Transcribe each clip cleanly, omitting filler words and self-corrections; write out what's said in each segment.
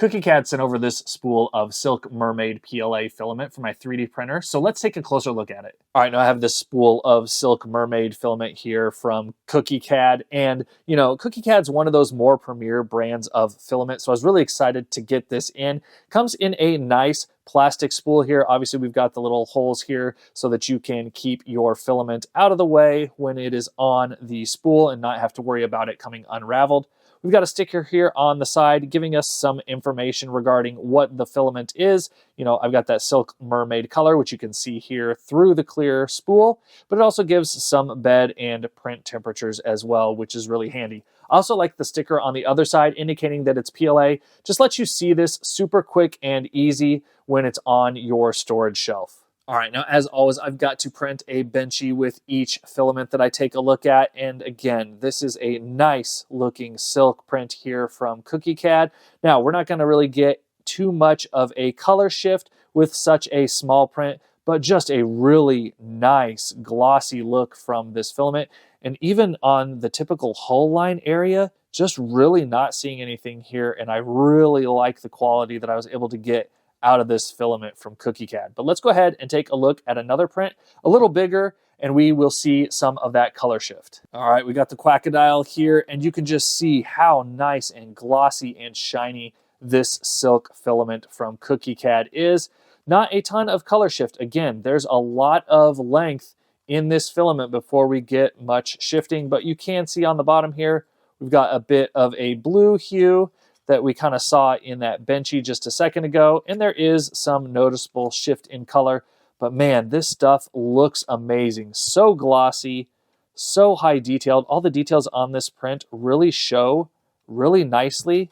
Cookiecad sent over this spool of Silk Mermaid PLA filament for my 3D printer, so let's take a closer look at it. All right, now I have this spool of Silk Mermaid filament here from Cookiecad, and Cookiecad's one of those more premier brands of filament, so I was really excited to get this in. Comes in a nice plastic spool here. Obviously, we've got the little holes here so that you can keep your filament out of the way when it is on the spool and not have to worry about it coming unraveled. We've got a sticker here on the side giving us some information regarding what the filament is. I've got that Silk Mermaid color, which you can see here through the clear spool, but it also gives some bed and print temperatures as well, which is really handy. I also like the sticker on the other side indicating that it's PLA. Just lets you see this super quick and easy when it's on your storage shelf. All right, now as always, I've got to print a benchy with each filament that I take a look at. And again, this is a nice looking silk print here from Cookiecad. Now, we're not gonna really get too much of a color shift with such a small print, but just a really nice glossy look from this filament. And even on the typical hull line area, just really not seeing anything here. And I really like the quality that I was able to get out of this filament from Cookiecad. But let's go ahead and take a look at another print, a little bigger, and we will see some of that color shift. All right, we got the Quackadile here, and you can just see how nice and glossy and shiny this silk filament from Cookiecad is. Not a ton of color shift. Again, there's a lot of length in this filament before we get much shifting, but you can see on the bottom here, we've got a bit of a blue hue that we kind of saw in that benchy just a second ago, and there is some noticeable shift in color, but man, this stuff looks amazing. So glossy, so high detailed. All the details on this print really show really nicely.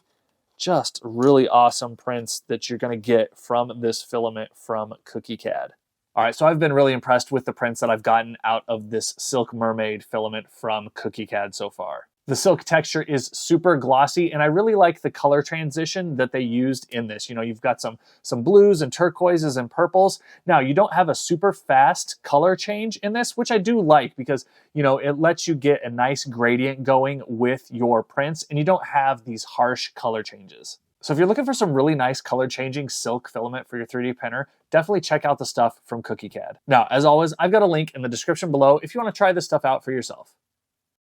Just really awesome prints that you're going to get from this filament from Cookiecad. All right, so I've been really impressed with the prints that I've gotten out of this Silk Mermaid filament from Cookiecad so far. The silk texture is super glossy, and I really like the color transition that they used in this. You've got some blues and turquoises and purples. Now, you don't have a super fast color change in this, which I do like because, it lets you get a nice gradient going with your prints, and you don't have these harsh color changes. So if you're looking for some really nice color changing silk filament for your 3D printer, definitely check out the stuff from Cookiecad. Now, as always, I've got a link in the description below if you want to try this stuff out for yourself.